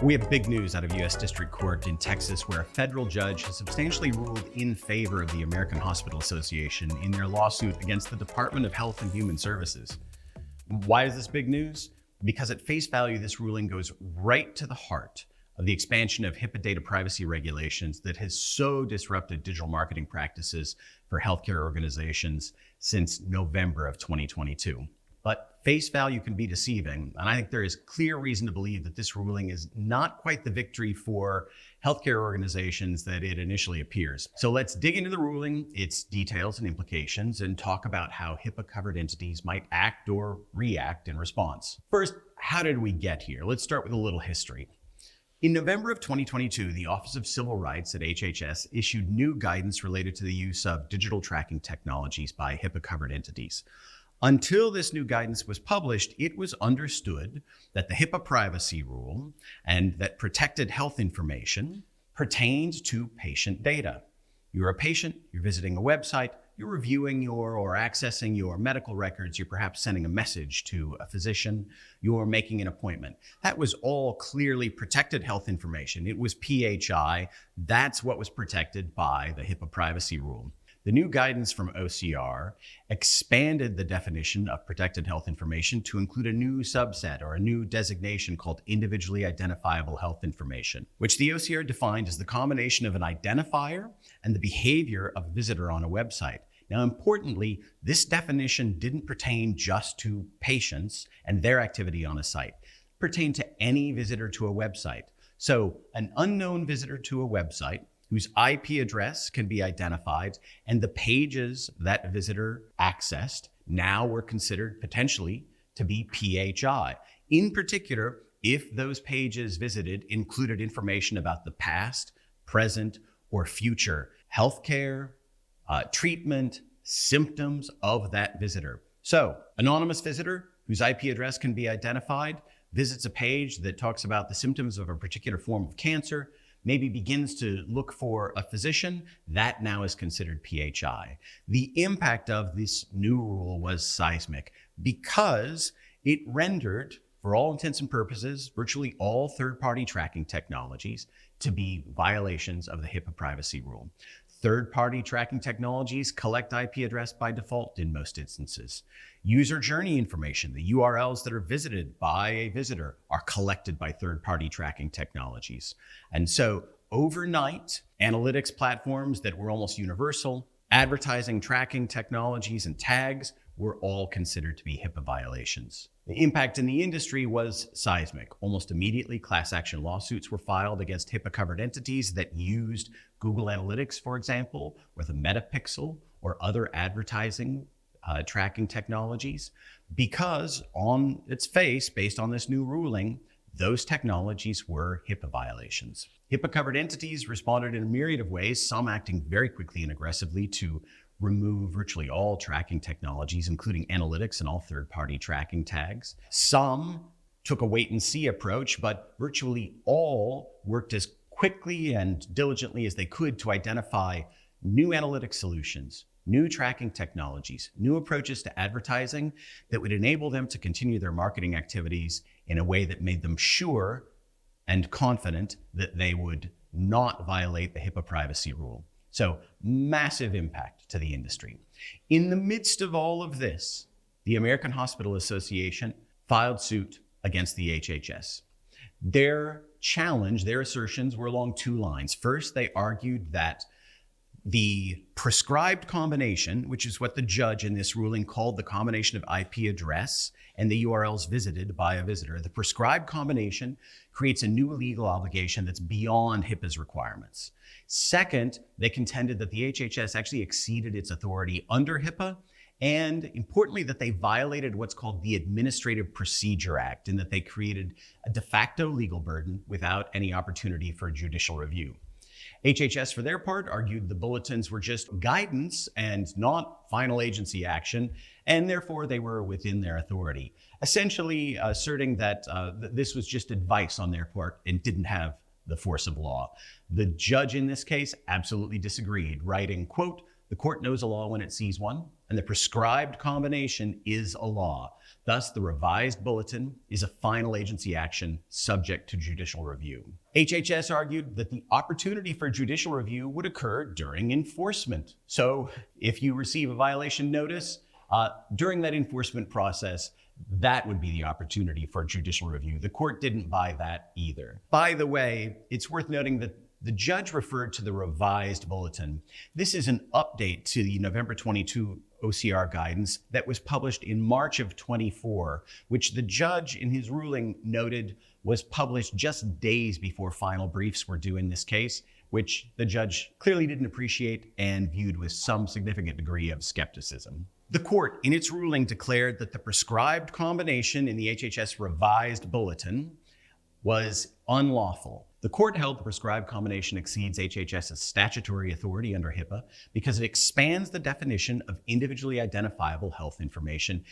We have big news out of U.S. District Court in Texas, where a federal judge has substantially ruled in favor of the American Hospital Association in their lawsuit against the Department of Health and Human Services. Why is this big news? Because at face value, this ruling goes right to the heart of the expansion of HIPAA data privacy regulations that has so disrupted digital marketing practices for healthcare organizations since November of 2022. But face value can be deceiving, and I think there is clear reason to believe that this ruling is not quite the victory for healthcare organizations that it initially appears. So let's dig into the ruling, its details and implications, and talk about how HIPAA-covered entities might act or react in response. First, how did we get here? Let's start with a little history. In November of 2022, the Office of Civil Rights at HHS issued new guidance related to the use of digital tracking technologies by HIPAA-covered entities. Until this new guidance was published, it was understood that the HIPAA privacy rule and that protected health information pertained to patient data. You're a patient, you're visiting a website, you're reviewing or accessing your medical records, you're perhaps sending a message to a physician, you're making an appointment. That was all clearly protected health information. It was PHI. That's what was protected by the HIPAA privacy rule. The new guidance from OCR expanded the definition of protected health information to include a new subset or a new designation called individually identifiable health information, which the OCR defined as the combination of an identifier and the behavior of a visitor on a website. Now, importantly, this definition didn't pertain just to patients and their activity on a site. It pertained to any visitor to a website. So an unknown visitor to a website whose IP address can be identified, and the pages that visitor accessed now were considered potentially to be PHI. In particular, if those pages visited included information about the past, present, or future healthcare, treatment, symptoms of that visitor. So, anonymous visitor whose IP address can be identified visits a page that talks about the symptoms of a particular form of cancer, maybe begins to look for a physician, that now is considered PHI. The impact of this new rule was seismic because it rendered, for all intents and purposes, virtually all third-party tracking technologies to be violations of the HIPAA privacy rule. Third-party tracking technologies collect IP address by default in most instances. User journey information, the URLs that are visited by a visitor, are collected by third-party tracking technologies. And so overnight, analytics platforms that were almost universal, advertising tracking technologies and tags were all considered to be HIPAA violations. The impact in the industry was seismic. Almost immediately, class action lawsuits were filed against HIPAA-covered entities that used Google Analytics, for example, or the Metapixel or other advertising tracking technologies, because on its face, based on this new ruling, those technologies were HIPAA violations. HIPAA-covered entities responded in a myriad of ways, some acting very quickly and aggressively to remove virtually all tracking technologies, including analytics and all third-party tracking tags. Some took a wait-and-see approach, but virtually all worked as quickly and diligently as they could to identify new analytic solutions, new tracking technologies, new approaches to advertising that would enable them to continue their marketing activities in a way that made them sure and confident that they would not violate the HIPAA privacy rule. So, massive impact to the industry. In the midst of all of this, the American Hospital Association filed suit against the HHS. Their challenge, their assertions were along two lines. First, they argued that the prescribed combination, which is what the judge in this ruling called the combination of IP address and the URLs visited by a visitor, the prescribed combination creates a new legal obligation that's beyond HIPAA's requirements. Second, they contended that the HHS actually exceeded its authority under HIPAA, and importantly, that they violated what's called the Administrative Procedure Act, in that they created a de facto legal burden without any opportunity for judicial review. HHS, for their part, argued the bulletins were just guidance and not final agency action, and therefore they were within their authority, essentially asserting that this was just advice on their part and didn't have the force of law. The judge in this case absolutely disagreed, writing, quote, The court knows a law when it sees one, and the prescribed combination is a law. Thus, the revised bulletin is a final agency action subject to judicial review. HHS argued that the opportunity for judicial review would occur during enforcement. So if you receive a violation notice, during that enforcement process, that would be the opportunity for judicial review. The court didn't buy that either. By the way, it's worth noting that the judge referred to the revised bulletin. This is an update to the November 22 OCR guidance that was published in March of 24, which the judge in his ruling noted was published just days before final briefs were due in this case, which the judge clearly didn't appreciate and viewed with some significant degree of skepticism. The court, in its ruling, declared that the prescribed combination in the HHS revised bulletin was unlawful. The court held the prescribed combination exceeds HHS's statutory authority under HIPAA because it expands the definition of individually identifiable health information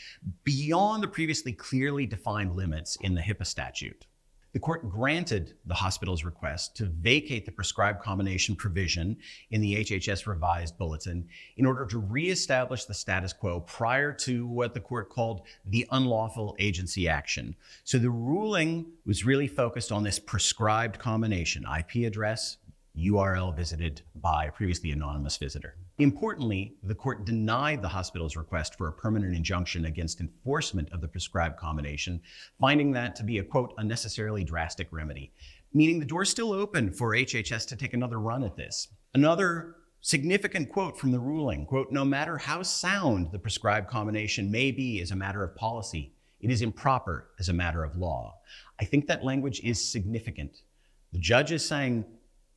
beyond the previously clearly defined limits in the HIPAA statute. The court granted the hospital's request to vacate the prescribed combination provision in the HHS revised bulletin in order to reestablish the status quo prior to what the court called the unlawful agency action. So the ruling was really focused on this prescribed combination, IP address, URL visited by a previously anonymous visitor. Importantly, the court denied the hospital's request for a permanent injunction against enforcement of the prescribed combination, finding that to be a, quote, unnecessarily drastic remedy, meaning the door's still open for HHS to take another run at this. Another significant quote from the ruling, quote, no matter how sound the prescribed combination may be as a matter of policy, it is improper as a matter of law. I think that language is significant. The judge is saying,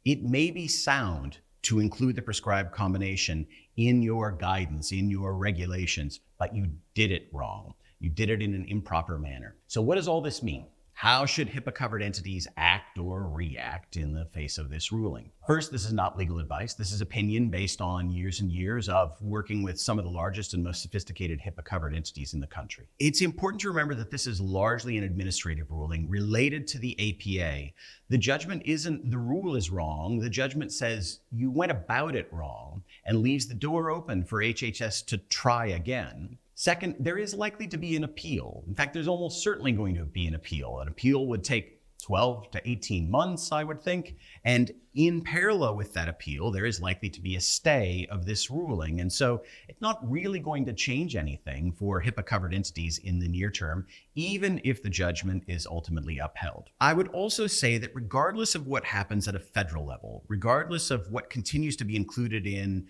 it may be sound to include the prescribed combination in your guidance, in your regulations, but you did it wrong. You did it in an improper manner. So what does all this mean? How should HIPAA-covered entities act or react in the face of this ruling? First, this is not legal advice. This is opinion based on years and years of working with some of the largest and most sophisticated HIPAA-covered entities in the country. It's important to remember that this is largely an administrative ruling related to the APA. The judgment isn't the rule is wrong. The judgment says you went about it wrong and leaves the door open for HHS to try again. Second, there is likely to be an appeal. In fact, there's almost certainly going to be an appeal. An appeal would take 12 to 18 months, I would think. And in parallel with that appeal, there is likely to be a stay of this ruling. And so it's not really going to change anything for HIPAA-covered entities in the near term, even if the judgment is ultimately upheld. I would also say that regardless of what happens at a federal level, regardless of what continues to be included in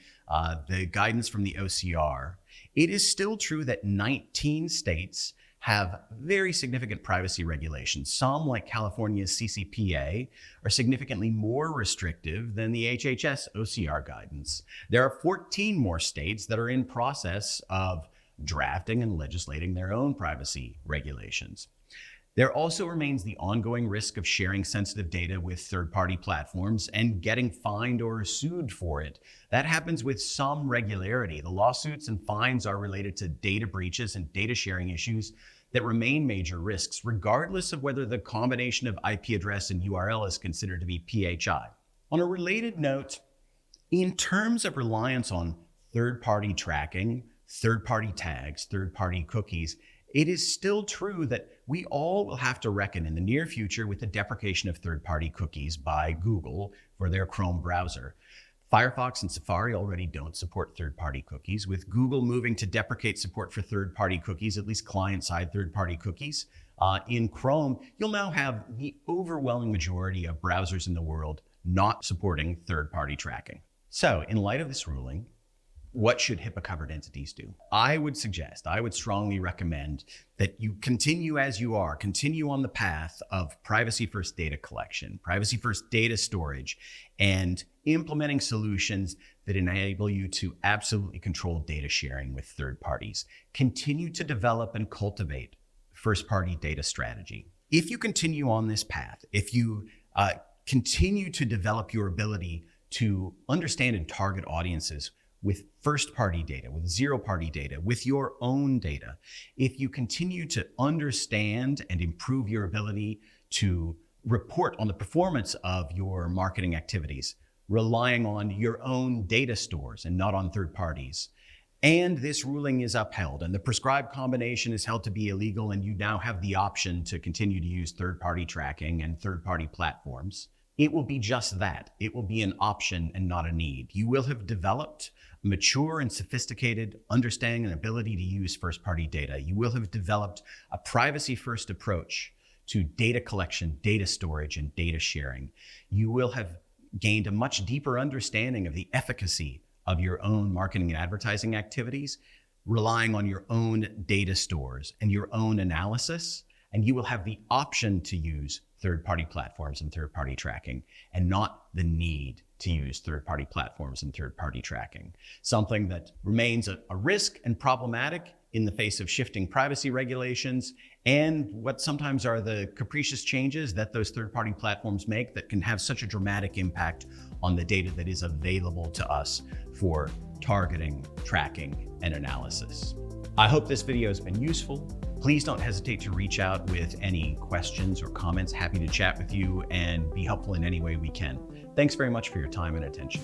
the guidance from the OCR, it is still true that 19 states have very significant privacy regulations. Some, like California's CCPA, are significantly more restrictive than the HHS OCR guidance. There are 14 more states that are in process of drafting and legislating their own privacy regulations. There also remains the ongoing risk of sharing sensitive data with third-party platforms and getting fined or sued for it. That happens with some regularity. The lawsuits and fines are related to data breaches and data sharing issues that remain major risks, regardless of whether the combination of IP address and URL is considered to be PHI. On a related note, in terms of reliance on third-party tracking, third-party tags, third-party cookies, it is still true that we all will have to reckon in the near future with the deprecation of third-party cookies by Google for their Chrome browser. Firefox and Safari already don't support third-party cookies. With Google moving to deprecate support for third-party cookies, at least client-side third-party cookies, in Chrome, you'll now have the overwhelming majority of browsers in the world not supporting third-party tracking. So in light of this ruling, what should HIPAA-covered entities do? I would strongly recommend that you continue as you are, continue on the path of privacy-first data collection, privacy-first data storage, and implementing solutions that enable you to absolutely control data sharing with third parties. Continue to develop and cultivate first-party data strategy. If you continue on this path, if you continue to develop your ability to understand and target audiences with first-party data, with zero-party data, with your own data, if you continue to understand and improve your ability to report on the performance of your marketing activities relying on your own data stores and not on third parties. And this ruling is upheld, and the prescribed combination is held to be illegal, and you now have the option to continue to use third-party tracking and third-party platforms. It will be just that. It will be an option and not a need. You will have developed a mature and sophisticated understanding and ability to use first-party data. You will have developed a privacy-first approach to data collection, data storage, and data sharing. You will have gained a much deeper understanding of the efficacy of your own marketing and advertising activities, relying on your own data stores and your own analysis, and you will have the option to use third-party platforms and third-party tracking, and not the need to use third-party platforms and third-party tracking. Something that remains a risk and problematic in the face of shifting privacy regulations and what sometimes are the capricious changes that those third-party platforms make that can have such a dramatic impact on the data that is available to us for targeting, tracking, and analysis. I hope this video has been useful. Please don't hesitate to reach out with any questions or comments. Happy to chat with you and be helpful in any way we can. Thanks very much for your time and attention.